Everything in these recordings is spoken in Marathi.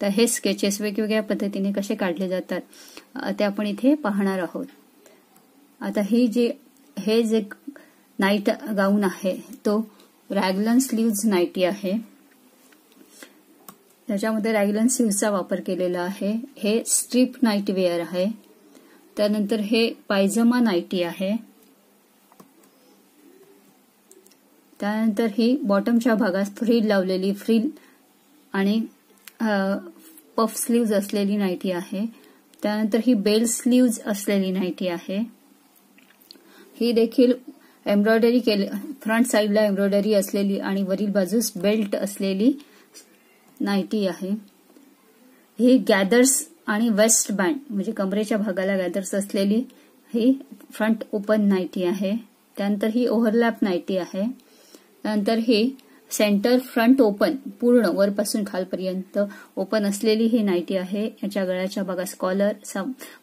तर हे स्केचेस वेगवेगळ्या पद्धतीने कसे काढले जातात ते आपण इथे पाहणार आहोत. आता हे जे नाईट गाऊन आहे तो रॅगलन स्लीव्ज नाईटी आहे. त्याच्यामध्ये रॅगलन स्लीव्हचा वापर केलेला आहे. हे स्ट्रीप नाईट वेअर आहे. त्यानंतर हे पायजमा नाईटी आहे. त्यानंतर ही बॉटमच्या भागात फ्रिल लावलेली फ्रिल आणि पफ स्लीव्ज असलेली नाईटी आहे. त्यानंतर ही बेल स्लीव्ज असलेली नाईटी आहे. ही देखील एम्ब्रॉयडरी फ्रंट साइडला एम्ब्रॉयडरी असलेली आणि वरील बाजूस बेल्ट असलेली नाईटी आहे. ही गॅदर्स आणि वेस्ट बँड म्हणजे कमरेच्या भागाला गॅदर्स असलेली ही फ्रंट ओपन नाईटी आहे. त्यानंतर ही ओव्हरलॅप नाईटी आहे. त्यानंतर ही सेंटर फ्रंट ओपन पूर्ण वरपासून खालपर्यंत ओपन असलेली ही नाईटी आहे. याच्या गळ्याच्या भागात कॉलर,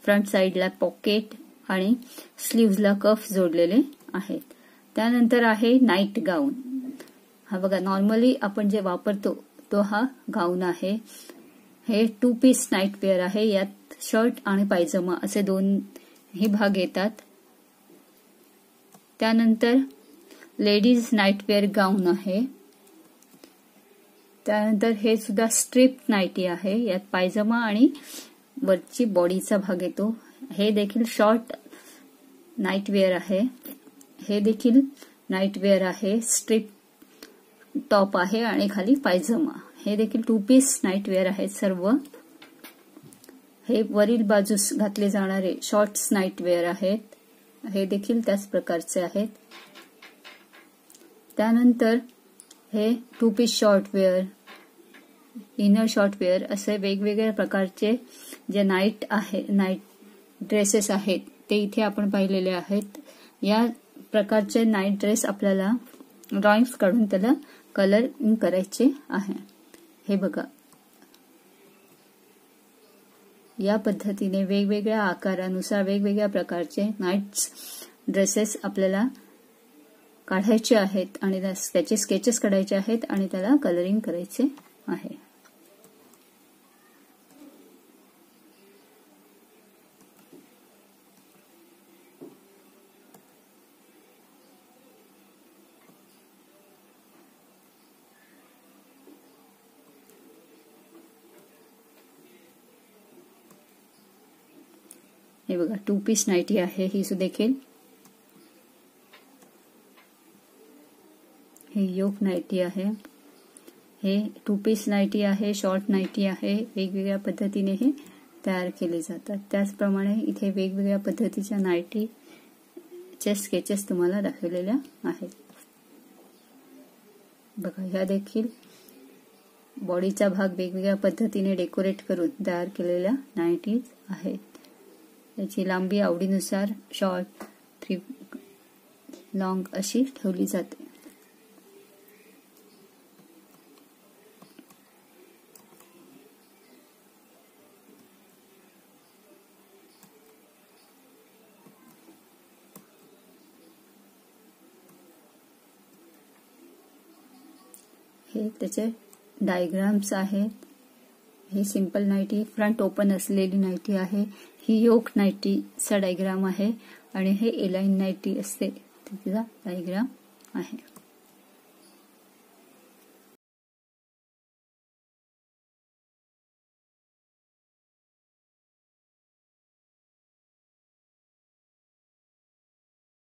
फ्रंट साइडला पॉकेट आणि स्लीव्हजला कफ जोडलेले आहेत. त्यानंतर आहे नाईट गाऊन. हा बघा नॉर्मली आपण जे वापरतो तो हा गाऊन आहे. हे 2 पीस नाईट वेअर आहे. यात शर्ट आणि पायजमा असे दोन्ही भाग येतात. त्यानंतर लेडीज नाईट वेअर गाऊन आहे. त्यानंतर हे सुद्धा स्ट्रिप नाईटी आहे. यात पायजमा आणि वरची बॉडीचा भाग येतो. हे देखील शॉर्ट नाईट वेअर आहे. हे देखील नाईट वेअर आहे. स्ट्रिप टॉप आहे आणि खाली पायजमा. हे देखील 2 पीस नाईट वेअर आहेत सर्व. हे वरील बाजूस घातले जाणारे शॉर्ट्स नाईट वेअर आहेत. हे देखील त्याच प्रकारचे आहेत. त्यानंतर हे 2 piece short wear, inner short wear असे वेगवेगळ्या प्रकारचे जे नाईट ड्रेसेस आहेत ते इथे आपण पाहिलेले आहेत. या प्रकारचे नाईट ड्रेस आपल्याला ड्रॉइंग्स काढून त्याला कलरिंग करायचे आहे. हे बघा या पद्धतीने वेगवेगळ्या आकारानुसार वेगवेगळ्या प्रकारचे नाईट ड्रेसेस आपल्याला काढायचे आहेत आणि त्याचे स्केचेस काढायचे आहेत आणि त्याला कलरिंग करायचे आहे. हे बघा 2 पीस नाईटी आहे ही देखील. हे योक नाईटी आहे. हे 2 पीस नाईटी आहे. शॉर्ट नाईटी आहे. वेगवेगळ्या पद्धतीने हे तयार केले जातात. त्याचप्रमाणे इथे वेगवेगळ्या पद्धतीच्या नाईटीचे स्केचेस तुम्हाला दाखवलेल्या आहेत. बघा ह्या देखील बॉडीचा भाग वेगवेगळ्या पद्धतीने डेकोरेट करून तयार केलेल्या नाईटीज आहेत. याची लांबी आवडीनुसार शॉर्ट, 3 लॉंग अशी ठेवली जाते. हे त्याचे डायग्राम्स आहेत. ही सिंपल नाईटी फ्रंट ओपन असलेली नाईटी आहे. ही योक नाईटीचा डायग्राम आहे आणि हे एलाइन नाईटी असते तिचा डायग्राम आहे.